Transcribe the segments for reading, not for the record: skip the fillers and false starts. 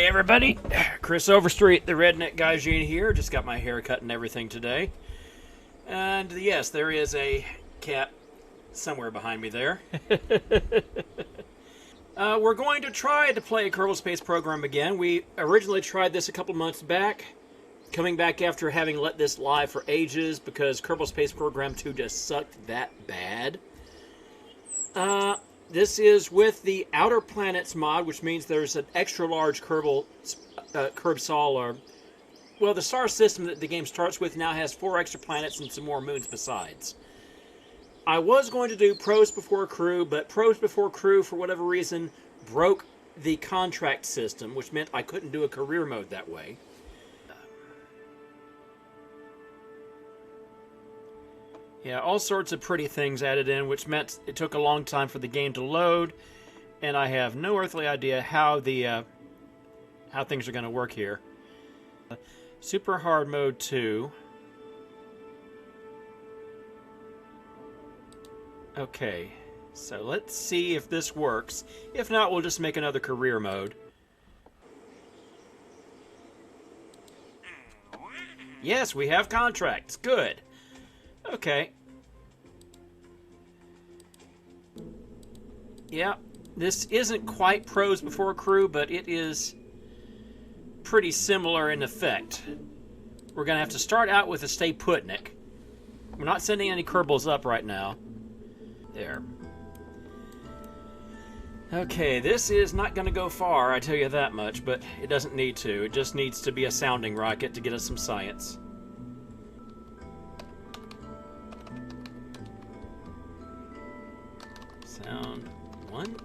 everybody, Chris Overstreet, the Redneck Gaijin here. Just got my hair cut and everything today. And yes, there is a cat somewhere behind me there. We're going to try to play Kerbal Space Program again. We originally tried this a couple months back, coming back after having let this live for ages because Kerbal Space Program 2 just sucked that bad. This is with the Outer Planets mod, which means there's an extra large Kerbal or well, the star system that the game starts with now has 4 extra planets and some more moons besides. I was going to do Pros Before Crew, but Pros Before Crew, for whatever reason, broke the contract system, which meant I couldn't do a career mode that way. Yeah, all sorts of pretty things added in, which meant it took a long time for the game to load, and I have no earthly idea how the how things are going to work here. Super Hard Mode 2. Okay, so let's see if this works. If not, we'll just make another career mode. Yes, we have contracts. Good. Okay. Yeah, this isn't quite Pros Before Crew, but it is pretty similar in effect. We're going to have to start out with a Stay Putnik. We're not sending any Kerbals up right now. There. Okay, this is not going to go far, I tell you that much, but it doesn't need to. It just needs to be a sounding rocket to get us some science. Sound 1.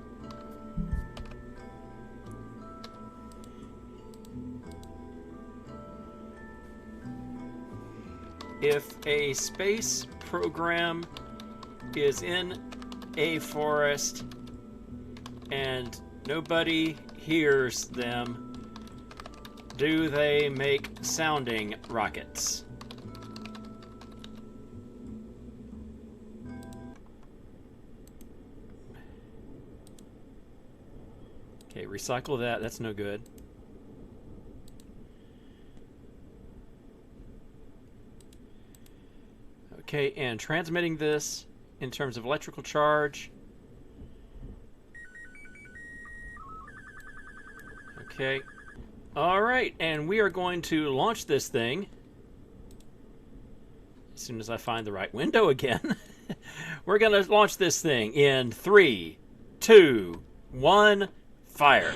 If a space program is in a forest and nobody hears them, do they make sounding rockets? Okay, recycle that. That's no good. Okay, and transmitting this in terms of electrical charge. Okay. Alright, and we are going to launch this thing as soon as I find the right window again. We're going to launch this thing in 3, 2, 1, fire.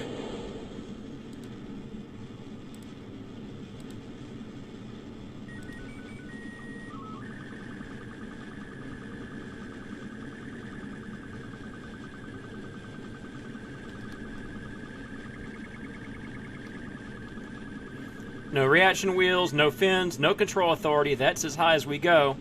No reaction wheels, no fins, no control authority. That's as high as we go.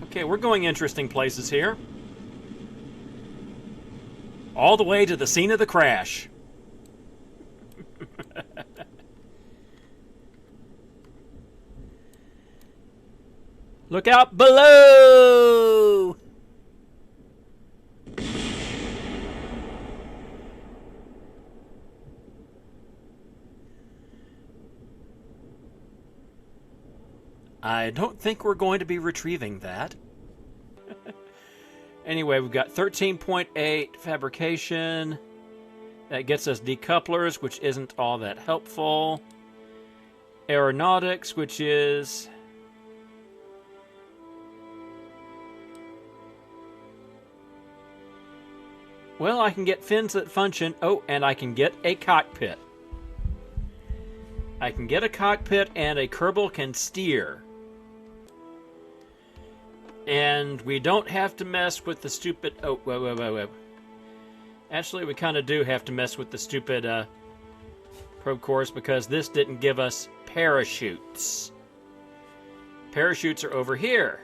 Okay, we're going interesting places here. All the way to the scene of the crash. Look out below! I don't think we're going to be retrieving that. Anyway, we've got 13.8 fabrication. That gets us decouplers, which isn't all that helpful. Aeronautics, which is... well, I can get fins that function. Oh, and I can get a cockpit. I can get a cockpit and a Kerbal can steer. And we don't have to mess with the stupid... oh, whoa. Actually, we kind of do have to mess with the stupid probe cores because this didn't give us parachutes. Parachutes are over here.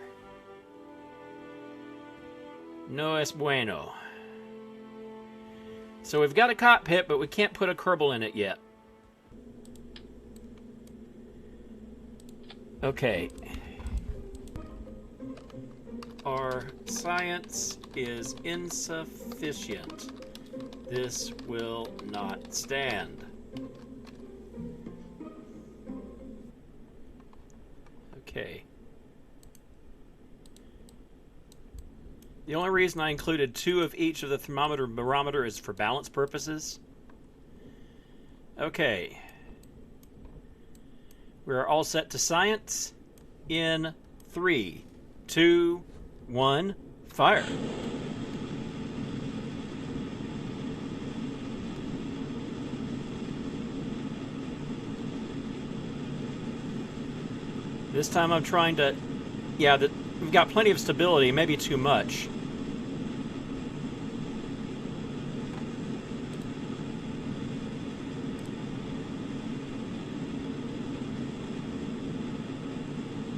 No es bueno. So we've got a cockpit, but we can't put a Kerbal in it yet. Okay. Our science is insufficient. This will not stand. Okay. The only reason I included 2 of each of the thermometer and barometer is for balance purposes. Okay. We're all set to science in 3, 2, 1, fire. This time I'm trying to... Yeah, we've got plenty of stability, maybe too much.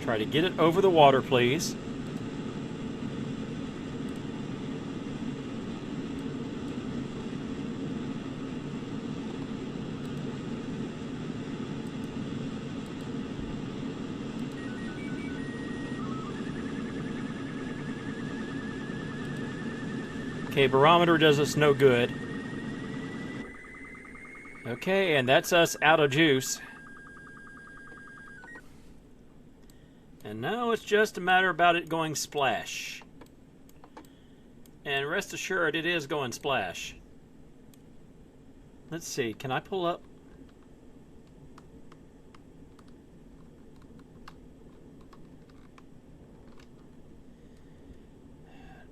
Try to get it over the water, please. Okay, barometer does us no good. Okay, and that's us out of juice. And now it's just a matter about it going splash. And rest assured, it is going splash. Let's see, can I pull up?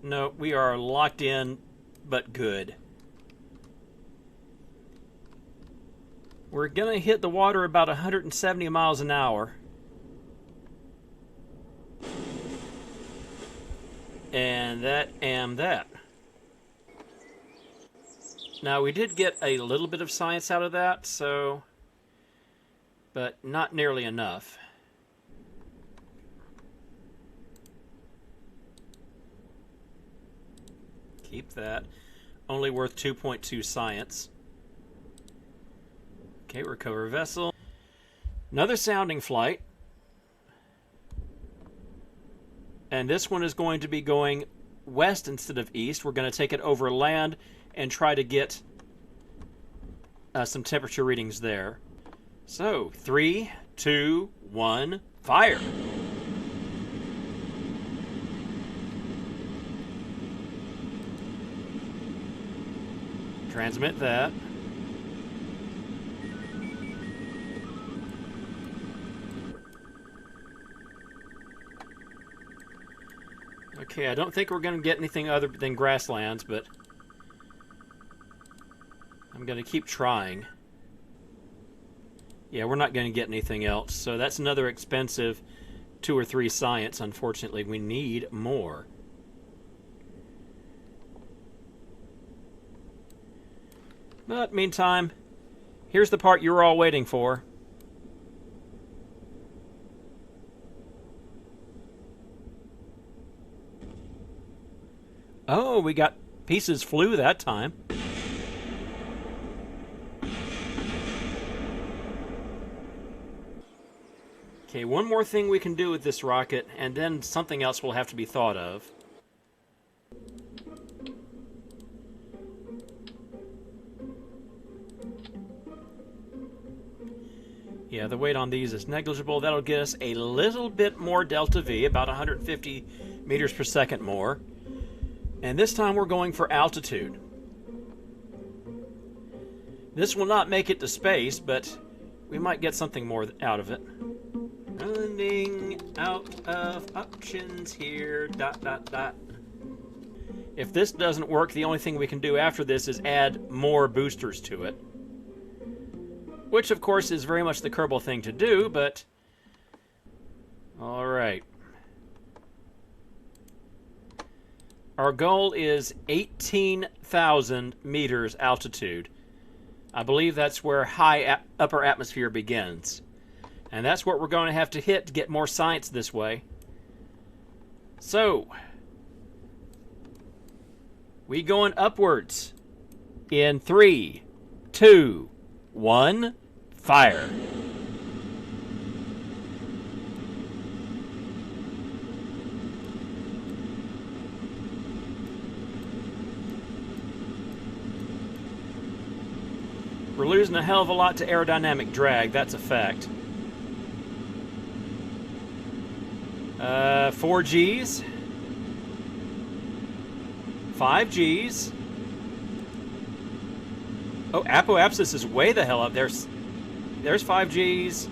No, we are locked in, but good. We're going to hit the water about 170 miles an hour. And that. Now, we did get a little bit of science out of that, so... but not nearly enough. Keep that. Only worth 2.2 science. Okay, recover vessel. Another sounding flight. And this one is going to be going west instead of east. We're going to take it over land and try to get some temperature readings there. So, 3, 2, 1, fire! Transmit that. Okay, I don't think we're going to get anything other than grasslands, but I'm going to keep trying. Yeah, we're not going to get anything else, so that's another expensive 2 or 3 science. Unfortunately, we need more. But meantime, here's the part you were all waiting for. Oh, we got pieces flew that time. Okay, one more thing we can do with this rocket, and then something else will have to be thought of. Yeah, the weight on these is negligible. That'll get us a little bit more delta V, about 150 meters per second more. And this time we're going for altitude. This will not make it to space, but we might get something more out of it. Running out of options here, ... If this doesn't work, the only thing we can do after this is add more boosters to it. Which, of course, is very much the Kerbal thing to do, but... Alright. Our goal is 18,000 meters altitude. I believe that's where upper atmosphere begins. And that's what we're going to have to hit to get more science this way. So, We going upwards. In 3, 2, 1, fire. We're losing a hell of a lot to aerodynamic drag, that's a fact. 4 Gs. 5 Gs. Oh, apoapsis is way the hell up. There's 5 Gs.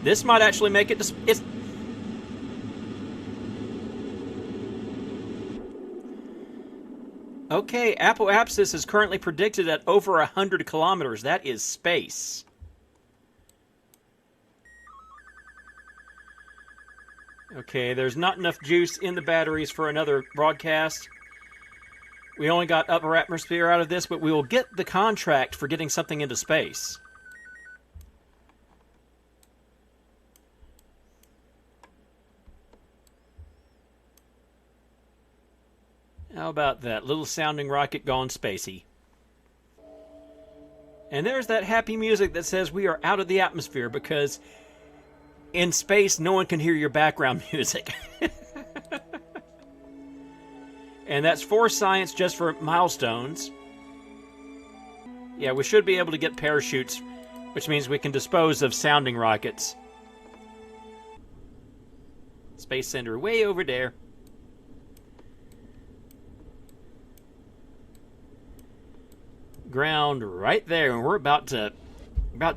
This might actually make it to... It's... Okay, apoapsis is currently predicted at over 100 kilometers. That is space. Okay, there's not enough juice in the batteries for another broadcast. We only got upper atmosphere out of this, but we will get the contract for getting something into space. How about that? Little sounding rocket gone spacey. And there's that happy music that says we are out of the atmosphere because in space no one can hear your background music. And that's for science, just for milestones. Yeah, we should be able to get parachutes, which means we can dispose of sounding rockets. Space Center way over there. Ground right there, and we're about to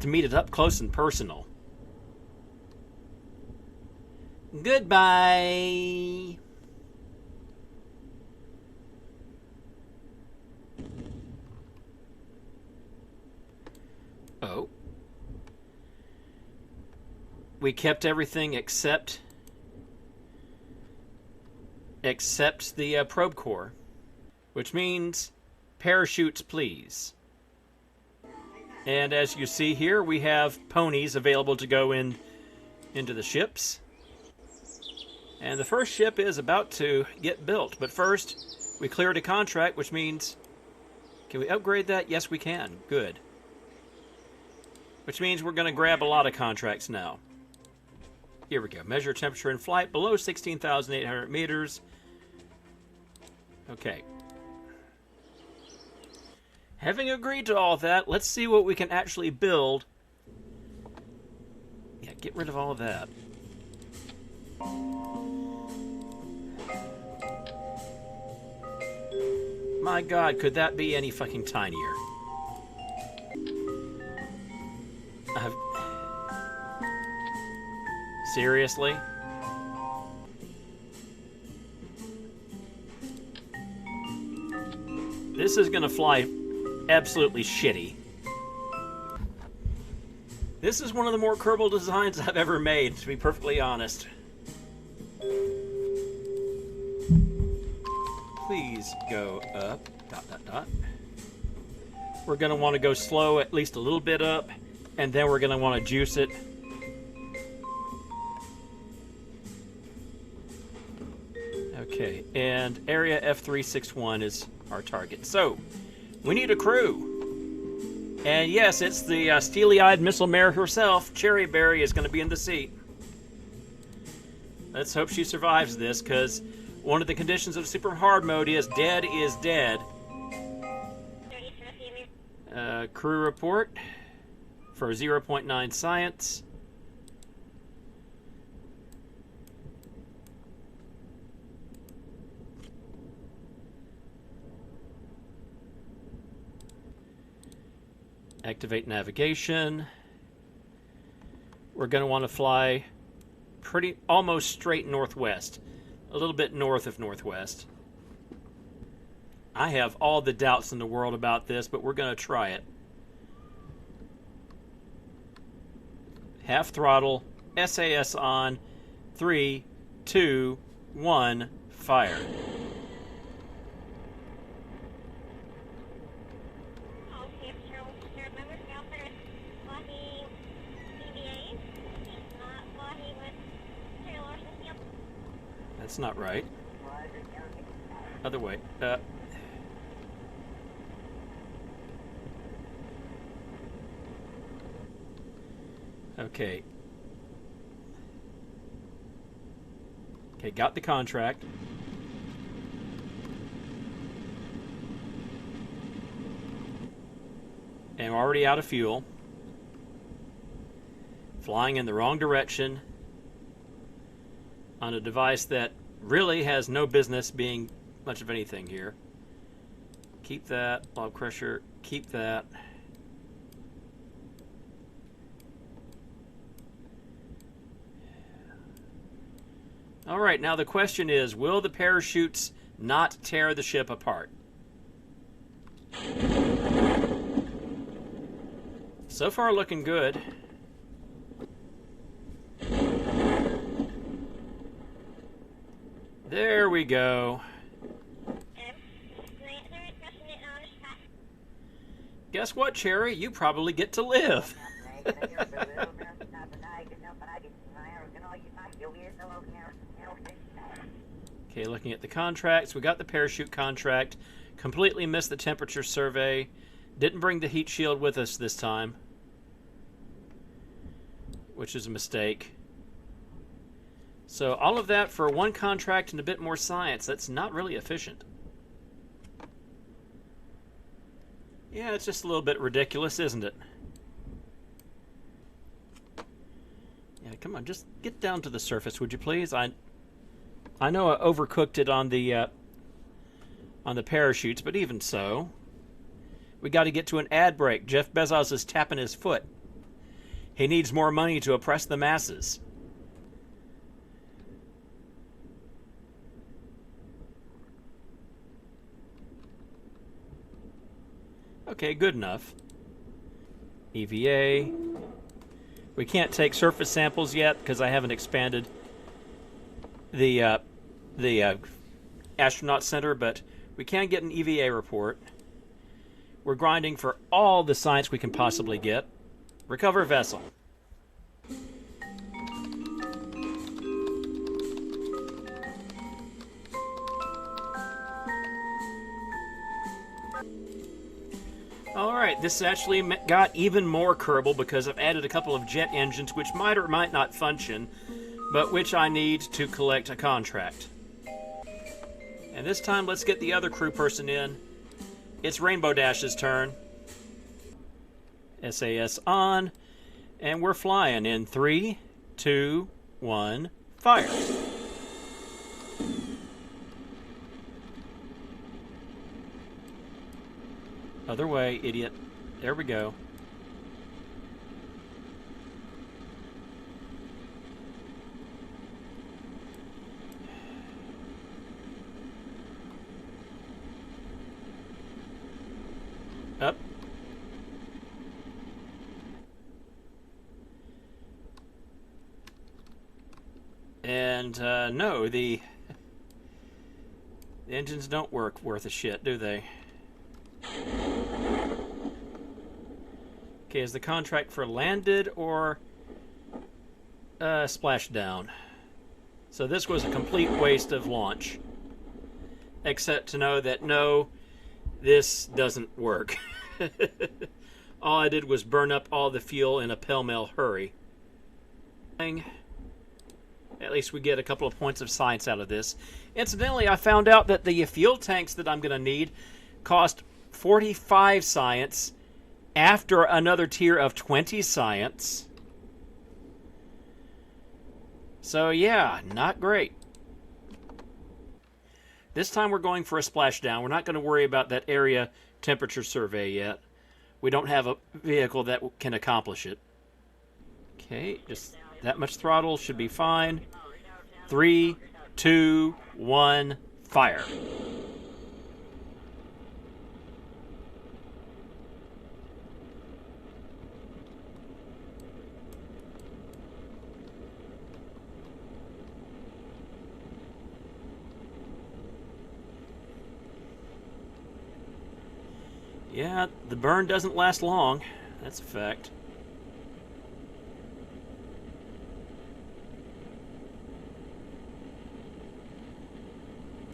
meet it up close and personal. Goodbye. Oh. We kept everything except the probe core, which means parachutes, please. And as you see here, we have ponies available to go into the ships. And the first ship is about to get built, but first we cleared a contract, which means, can we upgrade that? Yes, we can. Good. Which means we're going to grab a lot of contracts now. Here we go. Measure temperature in flight below 16,800 meters. Okay. Having agreed to all that, let's see what we can actually build. Yeah, get rid of all of that. My God, could that be any fucking tinier? Seriously? This is gonna fly absolutely shitty. This is one of the more Kerbal designs I've ever made, to be perfectly honest. Please go up, ... We're going to want to go slow, at least a little bit up, and then we're going to want to juice it. Okay, and area F361 is our target. So, we need a crew. And yes, it's the steely-eyed missile mare herself. Cherry Berry is going to be in the seat. Let's hope she survives this, because one of the conditions of super hard mode is dead is dead. Crew report for 0.9 science. Activate navigation. We're going to want to fly almost straight northwest. A little bit north of northwest. I have all the doubts in the world about this, but we're going to try it. Half throttle, SAS on, 3, 2, 1, fire. That's not right. Other way. Okay. Okay, got the contract. And we're already out of fuel. Flying in the wrong direction on a device that really has no business being much of anything here. Keep that. Log pressure. Keep that. Alright, now the question is, will the parachutes not tear the ship apart? So far looking good. There we go. Guess what, Cherry? You probably get to live. Okay, looking at the contracts. We got the parachute contract. Completely missed the temperature survey. Didn't bring the heat shield with us this time, which is a mistake. So all of that for one contract and a bit more science. That's not really efficient. Yeah, it's just a little bit ridiculous, isn't it? Yeah, come on, just get down to the surface, would you please? I know I overcooked it on the parachutes, but even so, we got to get to an ad break. Jeff Bezos is tapping his foot. He needs more money to oppress the masses. Okay, good enough. EVA. We can't take surface samples yet because I haven't expanded the astronaut center, but we can get an EVA report. We're grinding for all the science we can possibly get. Recover vessel. Alright, this actually got even more Kerbal because I've added a couple of jet engines which might or might not function, but which I need to collect a contract. And this time, let's get the other crew person in. It's Rainbow Dash's turn. SAS on, and we're flying in 3, 2, 1, fire. Other way, idiot. There we go. Up. And, no, the engines don't work worth a shit, do they? Okay, is the contract for landed or splashdown? So this was a complete waste of launch. Except to know that, no, this doesn't work. All I did was burn up all the fuel in a pell-mell hurry. At least we get a couple of points of science out of this. Incidentally, I found out that the fuel tanks that I'm going to need cost 45 science after another tier of 20 science. So yeah, not great. This time we're going for a splashdown. We're not going to worry about that area temperature survey yet. We don't have a vehicle that can accomplish it. Okay, just that much throttle should be fine. 3, 2, 1, fire. Yeah, the burn doesn't last long. That's a fact.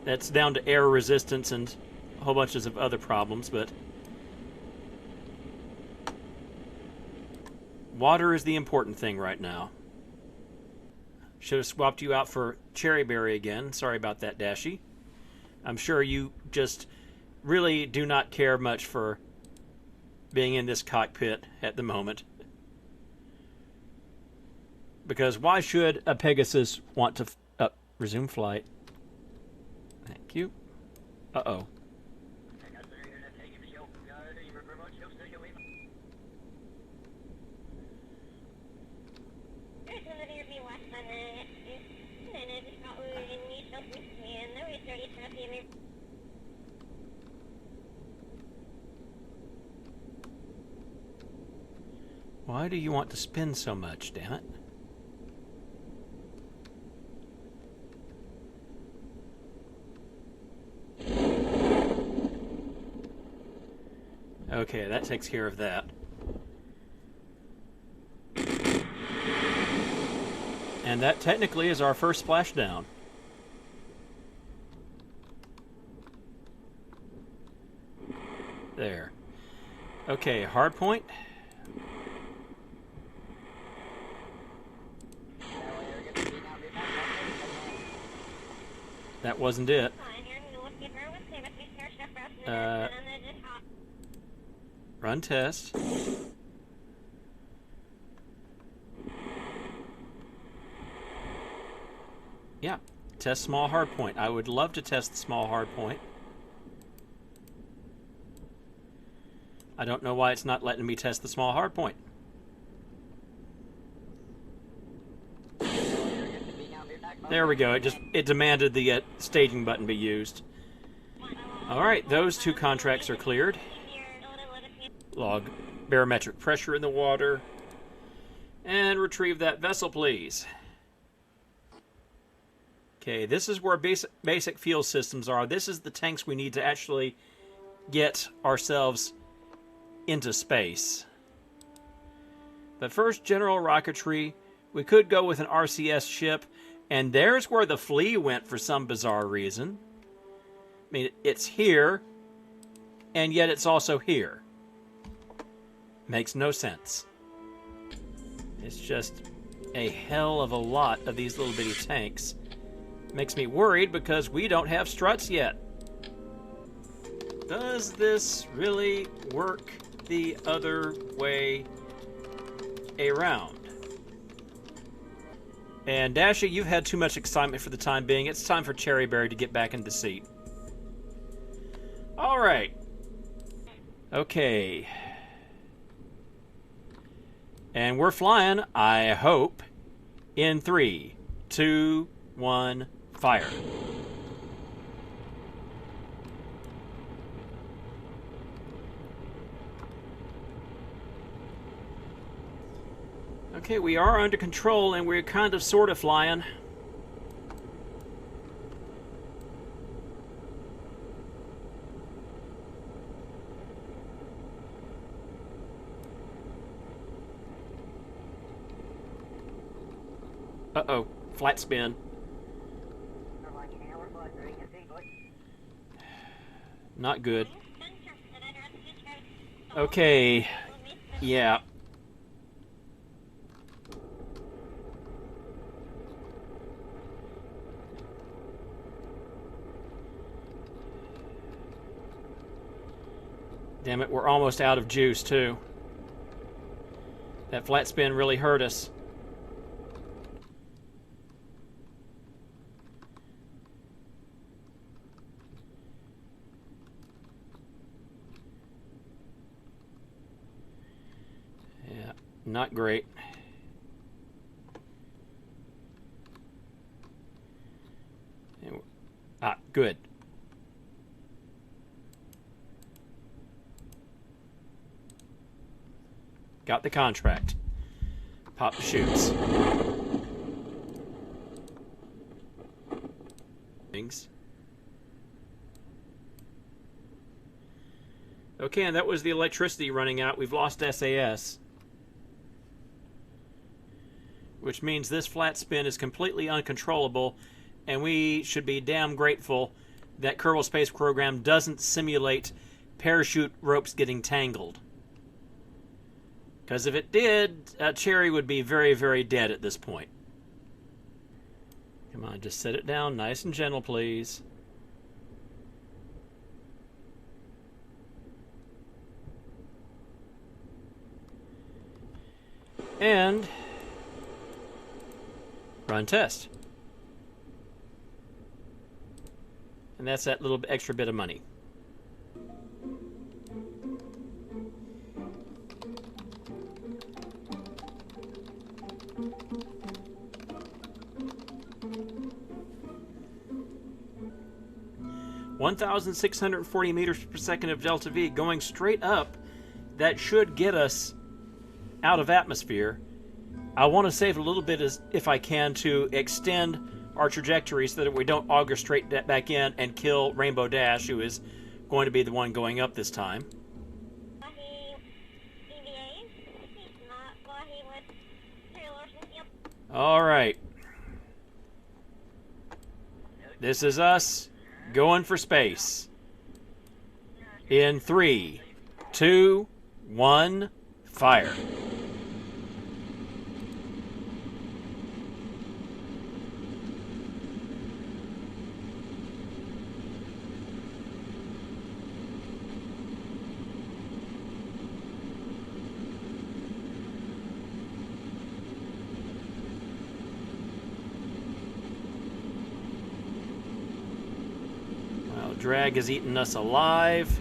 That's down to air resistance and a whole bunch of other problems, but water is the important thing right now. Should have swapped you out for Cherryberry again. Sorry about that, Dashy. I'm sure you just really do not care much for being in this cockpit at the moment. Because why should a Pegasus want to resume flight? Thank you. Uh-oh. Why do you want to spin so much, damn it? Okay, that takes care of that. And that technically is our first splashdown. There. Okay, hard point. That wasn't it. Run test. Yeah, test small hard point. I would love to test the small hard point. I don't know why it's not letting me test the small hard point. There we go. It demanded the staging button be used. All right, those two contracts are cleared. Log barometric pressure in the water. And retrieve that vessel, please. Okay, this is where basic fuel systems are. This is the tanks we need to actually get ourselves into space. But first, general rocketry. We could go with an RCS ship. And there's where the flea went for some bizarre reason. I mean, it's here, and yet it's also here. Makes no sense. It's just a hell of a lot of these little bitty tanks. Makes me worried because we don't have struts yet. Does this really work the other way around? And Dashy, you've had too much excitement for the time being. It's time for Cherryberry to get back in the seat. All right. Okay. And we're flying, I hope, in 3, 2, 1, fire. Okay, we are under control and we're kind of sort of flying. Uh-oh, flat spin. Not good. Okay, yeah. Damn it, we're almost out of juice, too. That flat spin really hurt us. Yeah, not great. Ah, good. Got the contract. Pop the chutes. Things. Okay, and that was the electricity running out. We've lost SAS. Which means this flat spin is completely uncontrollable, and we should be damn grateful that Kerbal Space Program doesn't simulate parachute ropes getting tangled. Because if it did, Cherry would be very, very dead at this point. Come on, just set it down nice and gentle, please. And run test. And that's that little extra bit of money. (1,640 meters per second of delta V going straight up. That should get us out of atmosphere. I want to save a little bit if I can to extend our trajectory so that we don't auger straight back in and kill Rainbow Dash, who is going to be the one going up this time. All right. This is us going for space. In 3, 2, 1, fire. Drag has eaten us alive.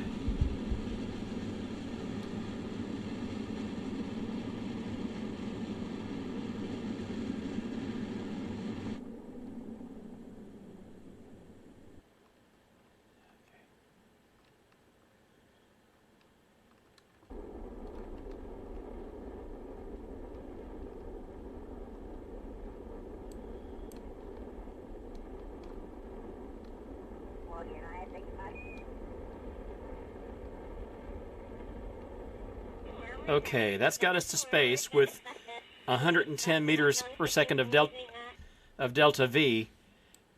Okay, that's got us to space with 110 meters per second of delta V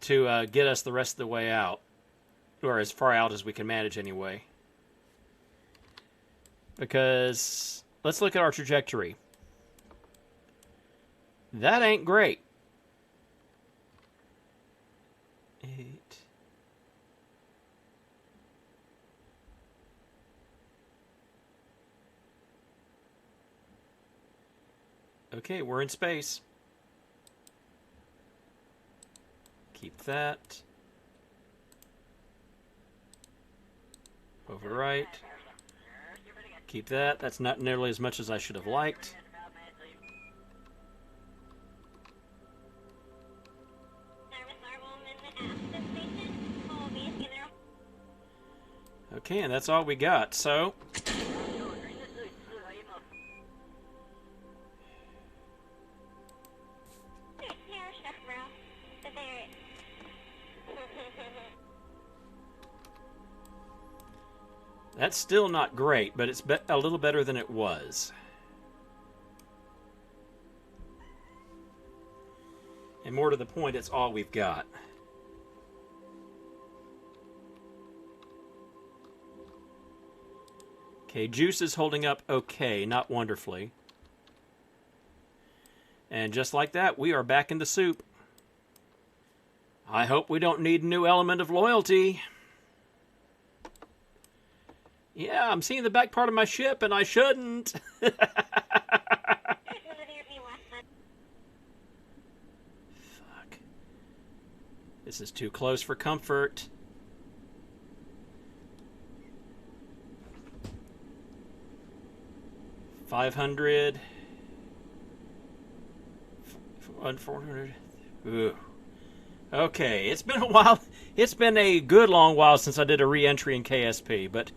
to get us the rest of the way out, or as far out as we can manage anyway. Because let's look at our trajectory. That ain't great. 8. Okay, we're in space. Keep that. Overwrite. Keep that. That's not nearly as much as I should have liked. Okay, and that's all we got. So that's still not great, but it's a little better than it was. And more to the point, it's all we've got. Okay, Juice is holding up okay, not wonderfully. And just like that, we are back in the soup. I hope we don't need a new element of loyalty. Yeah, I'm seeing the back part of my ship, and I shouldn't. Fuck. This is too close for comfort. $500. 400. Ooh. Okay, it's been a while. It's been a good long while since I did a re-entry in KSP, but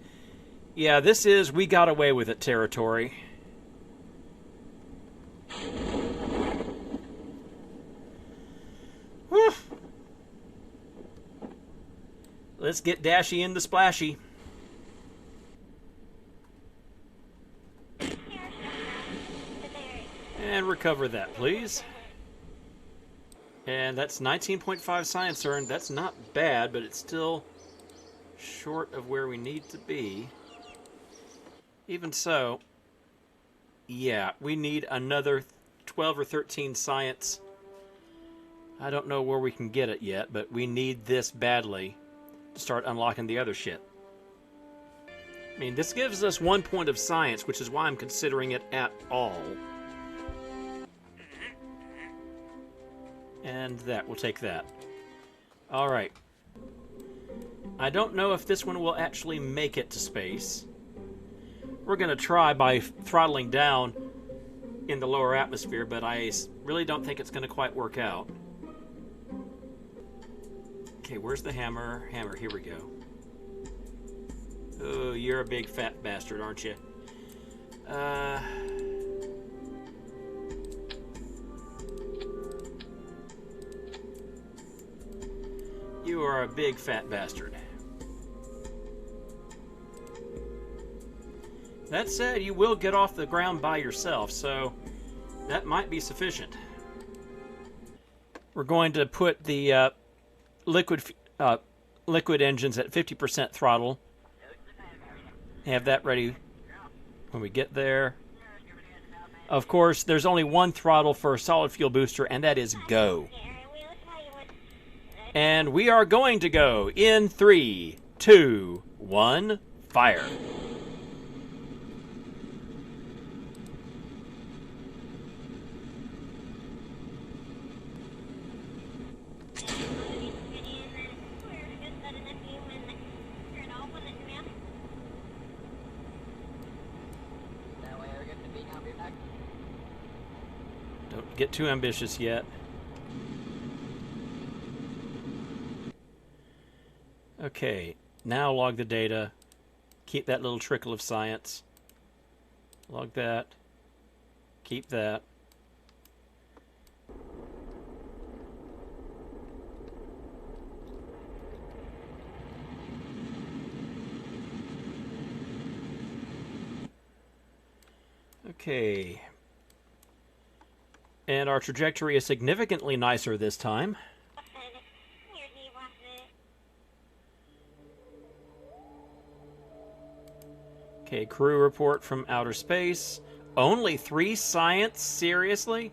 yeah, this is we got away with it territory. Whew. Let's get Dashy in the splashy. And recover that, please. And that's 19.5 science earned. That's not bad, but it's still short of where we need to be. Even so, yeah, we need another 12 or 13 science. I don't know where we can get it yet, but we need this badly to start unlocking the other shit. I mean, this gives us 1 point of science, which is why I'm considering it at all. And that, we'll take that. Alright. I don't know if this one will actually make it to space. We're going to try by throttling down in the lower atmosphere, but I really don't think it's going to quite work out. Okay, where's the hammer? Hammer, here we go. Oh, you're a big fat bastard, aren't you? You are a big fat bastard. That said, you will get off the ground by yourself, so that might be sufficient. We're going to put the liquid engines at 50% throttle. Have that ready when we get there. Of course, there's only one throttle for a solid fuel booster, and that is go. And we are going to go in 3, 2, 1, fire. Don't get too ambitious yet. Okay, now log the data. Keep that little trickle of science. Log that. Keep that. Okay. And our trajectory is significantly nicer this time. Okay, crew report from outer space. Only 3 science? Seriously?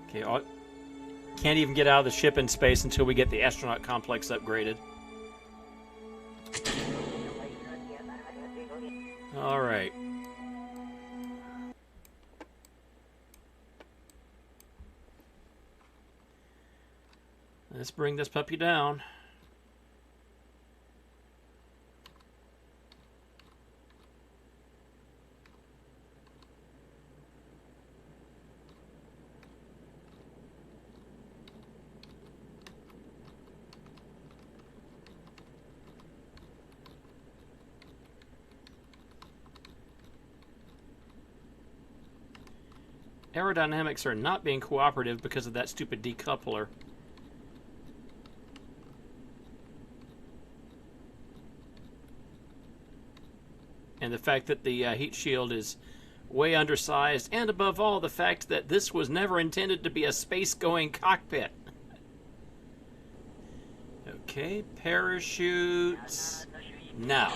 Okay, can't even get out of the ship in space until we get the astronaut complex upgraded. Alright. Let's bring this puppy down. Aerodynamics are not being cooperative because of that stupid decoupler. And the fact that the heat shield is way undersized, and above all, the fact that this was never intended to be a space-going cockpit. Okay, parachutes. Now.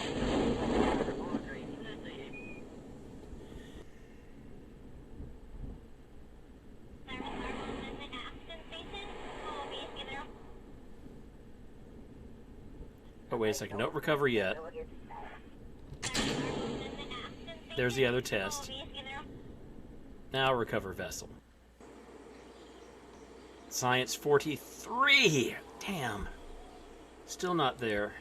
Oh, wait a second. Don't recover yet. There's the other test. Now recover vessel. Science 43. Damn. Still not there.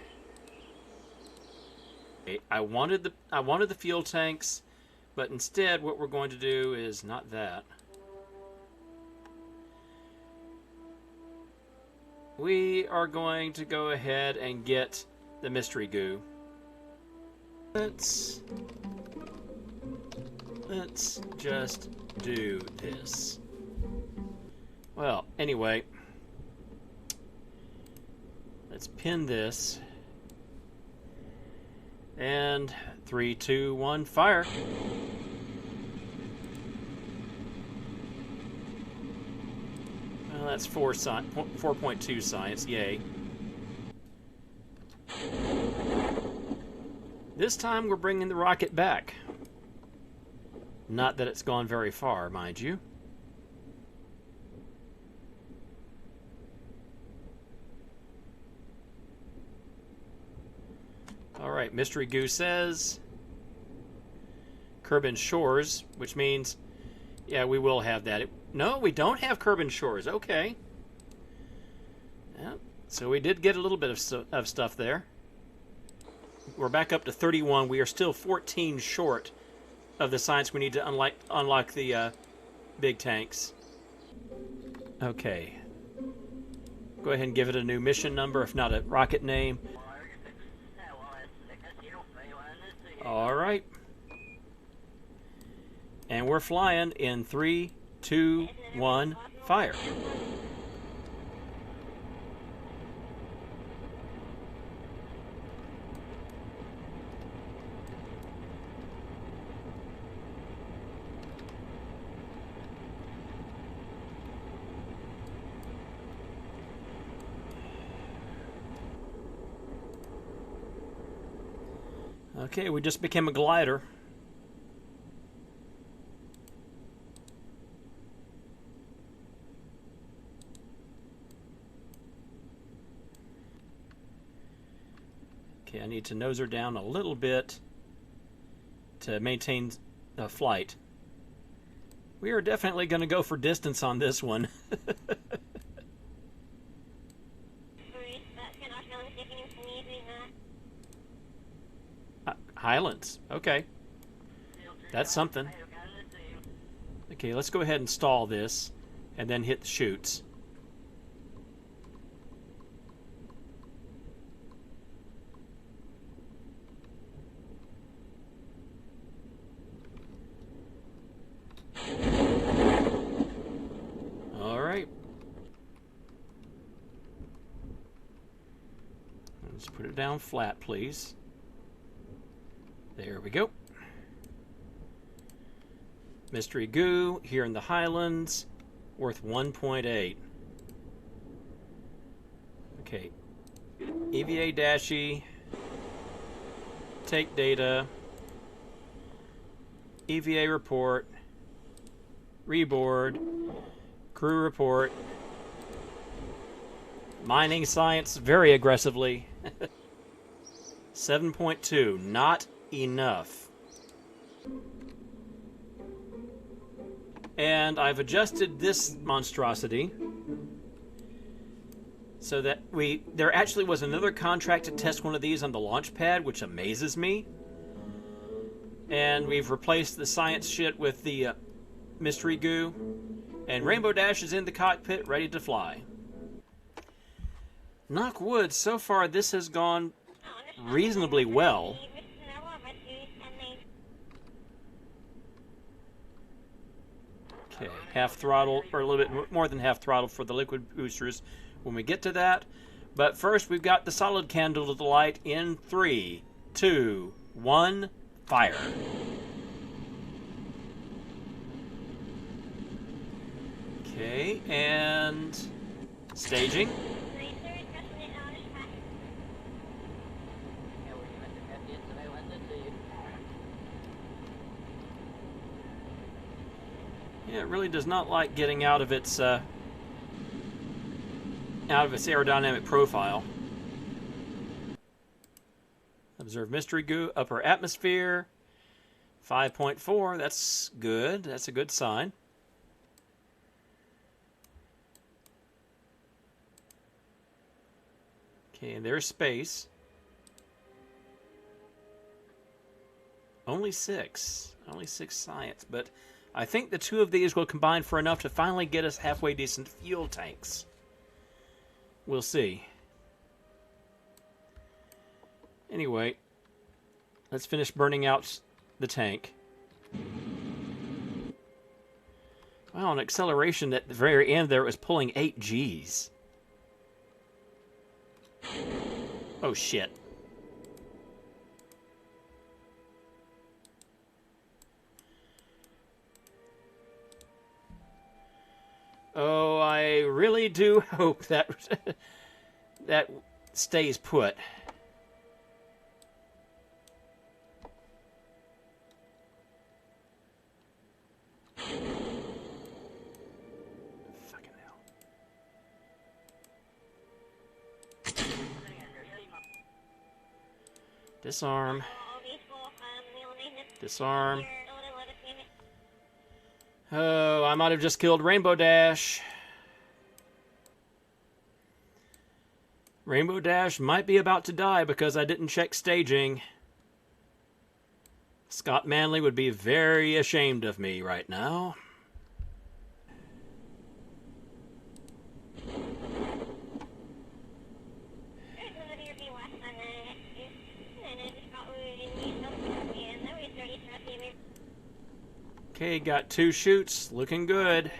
Okay, I wanted the fuel tanks, but instead what we're going to do is not that. We are going to go ahead and get the mystery goo. Let's just do this. Well, anyway, let's pin this. And 3, 2, 1, fire. Well, That's 4.2 science. Yay. This time we're bringing the rocket back. Not that it's gone very far, mind you. Alright, Mystery Goo says Kerbal Shores, which means, yeah, we will have that. No, we don't have Kerbal Shores. Okay. Yeah, so we did get a little bit of stuff there. We're back up to 31. We are still 14 short of the science we need to unlock the big tanks. Okay. Go ahead and give it a new mission number, if not a rocket name. Alright. And we're flying in 3, 2, 1, fire. Okay, we just became a glider. Okay, I need to nose her down a little bit to maintain the flight. We are definitely going to go for distance on this one. Highlands. Okay. That's something. Okay, let's go ahead and stall this and then hit the chutes. All right. Let's put it down flat, please. There we go. Mystery Goo here in the Highlands, worth 1.8. Okay. EVA-E, take data, EVA report, reboard, crew report, mining science very aggressively. 7.2, not enough. And I've adjusted this monstrosity so that there actually was another contract to test one of these on the launch pad, which amazes me. And we've replaced the science shit with the Mystery Goo, and Rainbow Dash is in the cockpit ready to fly. Knock wood, so far this has gone reasonably well. Okay, half throttle, or a little bit more than half throttle for the liquid boosters when we get to that. But first, we've got the solid candle to the light in 3, 2, 1, fire. Okay, and staging. Yeah, it really does not like getting out of its aerodynamic profile. Observe Mystery Goo, upper atmosphere, 5.4. That's good. That's a good sign. Okay, and there's space. Only 6 science, but I think the two of these will combine for enough to finally get us halfway decent fuel tanks. We'll see. Anyway, let's finish burning out the tank. Wow, an acceleration at the very end there was pulling 8 Gs. Oh shit. Oh, I really do hope that that stays put. Fucking hell. Disarm. Disarm. Oh, I might have just killed Rainbow Dash. Rainbow Dash might be about to die because I didn't check staging. Scott Manley would be very ashamed of me right now. Okay, got 2 shoots. Looking good.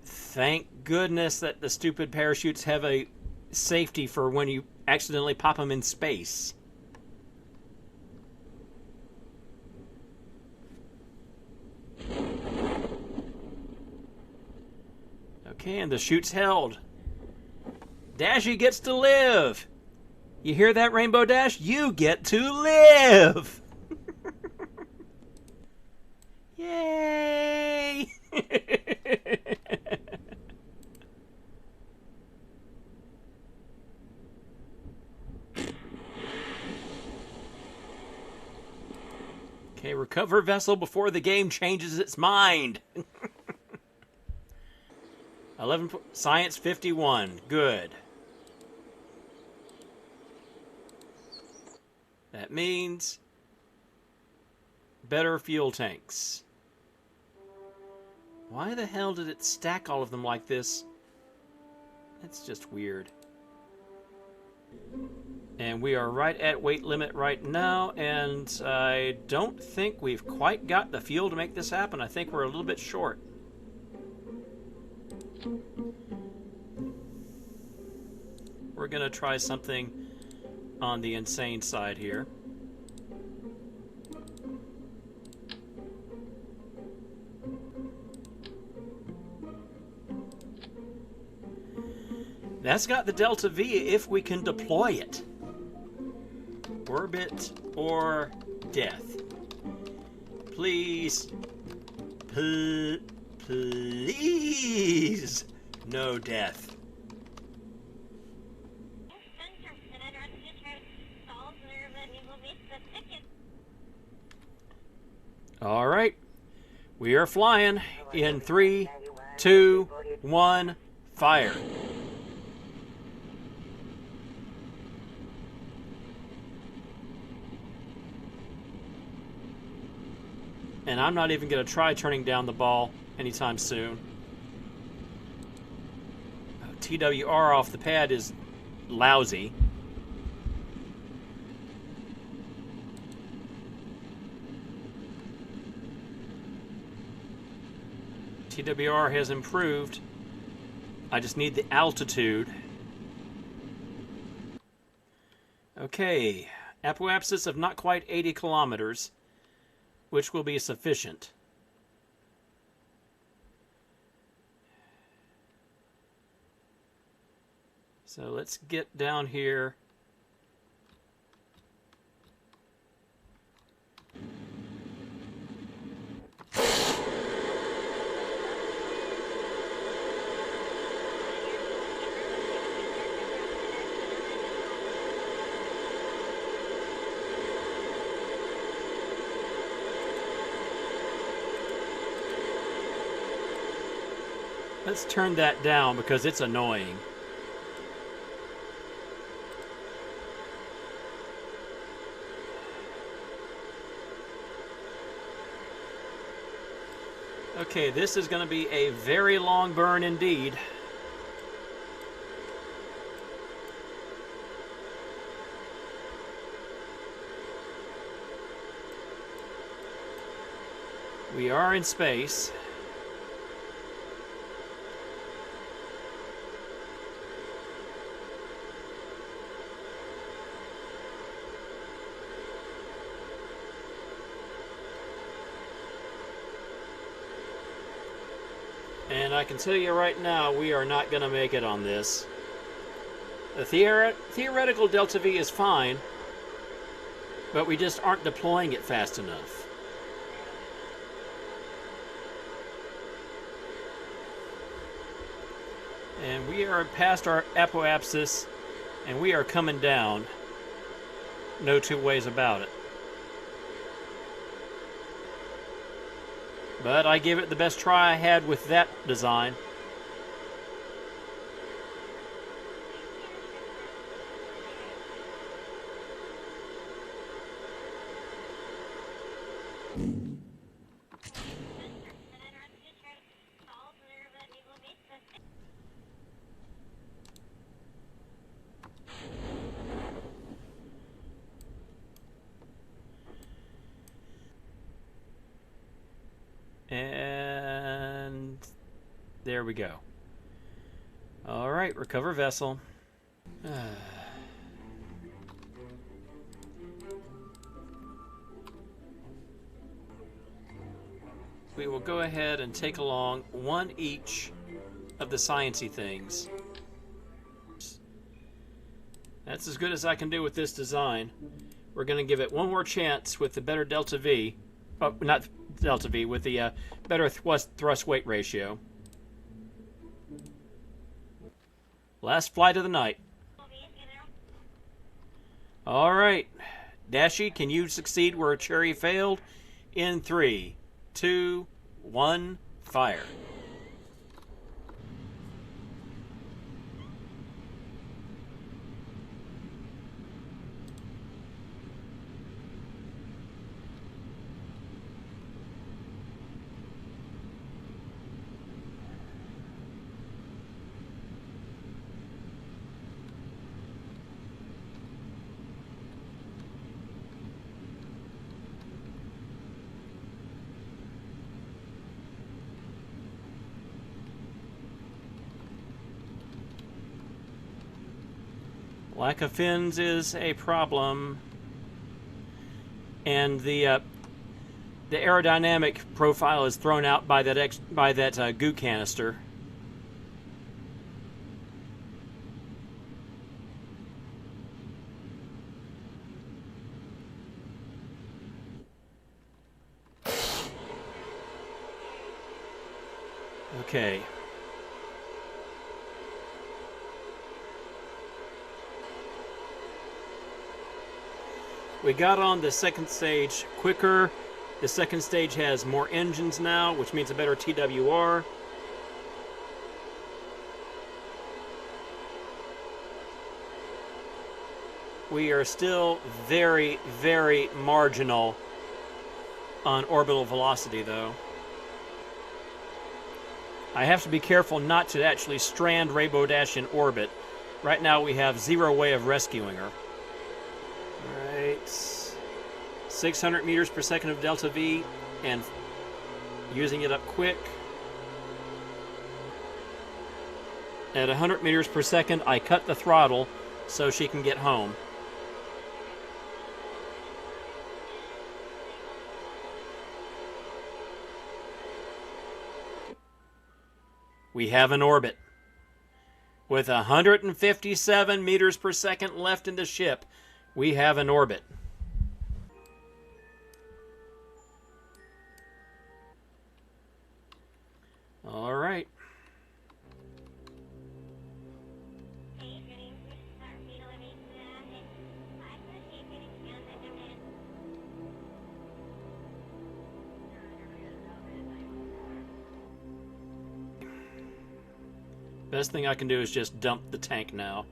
Thank goodness that the stupid parachutes have a safety for when you accidentally pop them in space. Okay, and the chute's held. Dashy gets to live! You hear that, Rainbow Dash? You get to live! Yay! Okay, recover vessel before the game changes its mind. 11 Science 51. Good. That means better fuel tanks. Why the hell did it stack all of them like this? That's just weird. And we are right at weight limit right now, and I don't think we've quite got the fuel to make this happen. I think we're a little bit short. We're going to try something on the insane side here. That's got the Delta V if we can deploy it. Orbit or death. Please. Please. No death. All right. We are flying in 3, 2, 1, fire. And I'm not even going to try turning down the ball anytime soon. TWR off the pad is lousy. TWR has improved. I just need the altitude. Okay. Apoapsis of not quite 80 kilometers, which will be sufficient. So let's get down here. Let's turn that down because it's annoying. Okay, this is going to be a very long burn indeed. We are in space. And I can tell you right now, we are not going to make it on this. The theoretical Delta V is fine, but we just aren't deploying it fast enough. And we are past our apoapsis, and we are coming down. No two ways about it. But I give it the best try I had with that design. And there we go. All right, recover vessel. We will go ahead and take along one each of the sciencey things. That's as good as I can do with this design. We're going to give it one more chance with the better Delta V. Oh, not Delta V, with the better thrust weight ratio. Last flight of the night. All right. Dashi, can you succeed where Cherry failed? In 3, 2, 1, fire. Lack of fins is a problem, and the aerodynamic profile is thrown out by that goo canister. Okay. We got on the second stage quicker. The second stage has more engines now, which means a better TWR. We are still very, very marginal on orbital velocity, though. I have to be careful not to actually strand Rainbow Dash in orbit. Right now we have zero way of rescuing her. Alright. 600 meters per second of Delta V, and using it up quick. At 100 meters per second, I cut the throttle so she can get home. We have an orbit. With 157 meters per second left in the ship, we have an orbit. All right. Best thing I can do is just dump the tank now.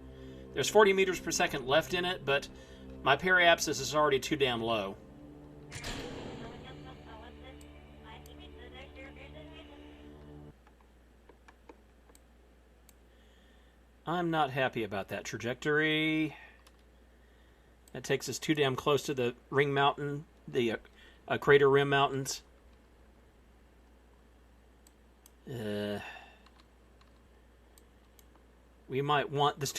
There's 40 meters per second left in it, but my periapsis is already too damn low. I'm not happy about that trajectory. That takes us too damn close to the ring mountain, the crater rim mountains. We might want this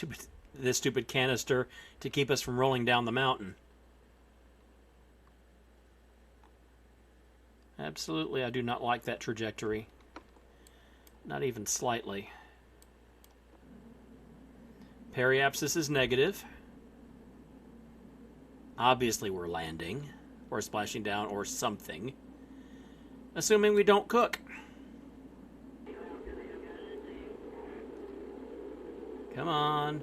stupid canister to keep us from rolling down the mountain. Absolutely, I do not like that trajectory. Not even slightly. Periapsis is negative. Obviously we're landing, or splashing down, or something. Assuming we don't cook. Come on.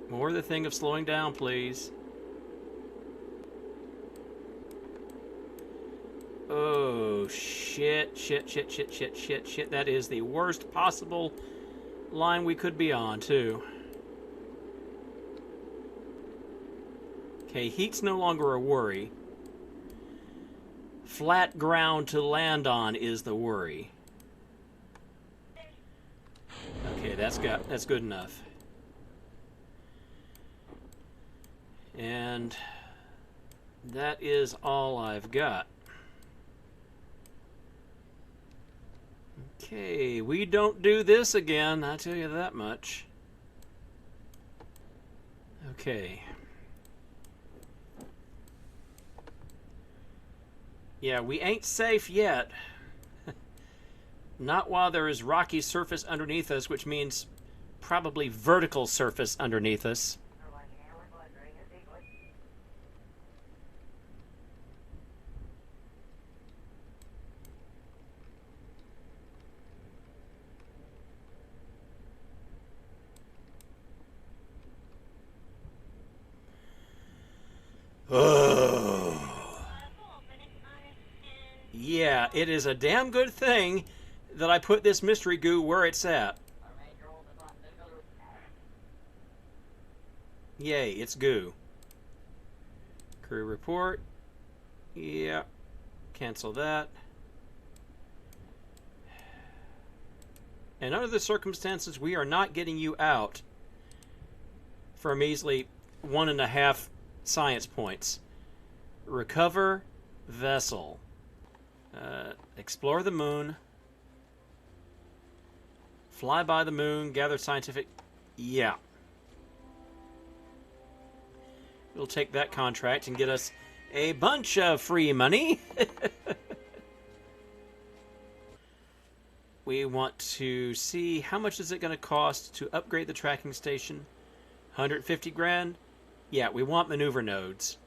More the thing of slowing down, please. Oh, shit, shit, shit, shit, shit, shit, shit. That is the worst possible line we could be on, too. Okay, heat's no longer a worry. Flat ground to land on is the worry. Okay, that's good enough. And that is all I've got. Okay, we don't do this again, I tell you that much. Okay. Yeah, we ain't safe yet. Not while there is rocky surface underneath us, which means probably vertical surface underneath us. Oh. Yeah, it is a damn good thing that I put this mystery goo where it's at. Yay, it's goo. Crew report. Yeah. Cancel that. And under the circumstances, we are not getting you out for a measly 1.5 science points. Recover vessel. Explore the moon. Fly by the moon. Gather scientific... Yeah. We'll take that contract and get us a bunch of free money. We want to see how much is it going to cost to upgrade the tracking station. 150 grand? Yeah, we want maneuver nodes.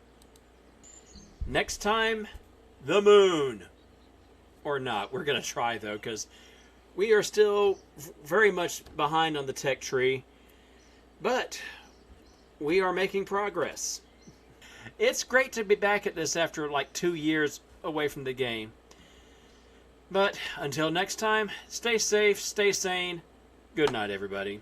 Next time, the moon. Or not. We're going to try, though, because we are still very much behind on the tech tree. But we are making progress. It's great to be back at this after like 2 years away from the game. But until next time, stay safe, stay sane. Good night, everybody.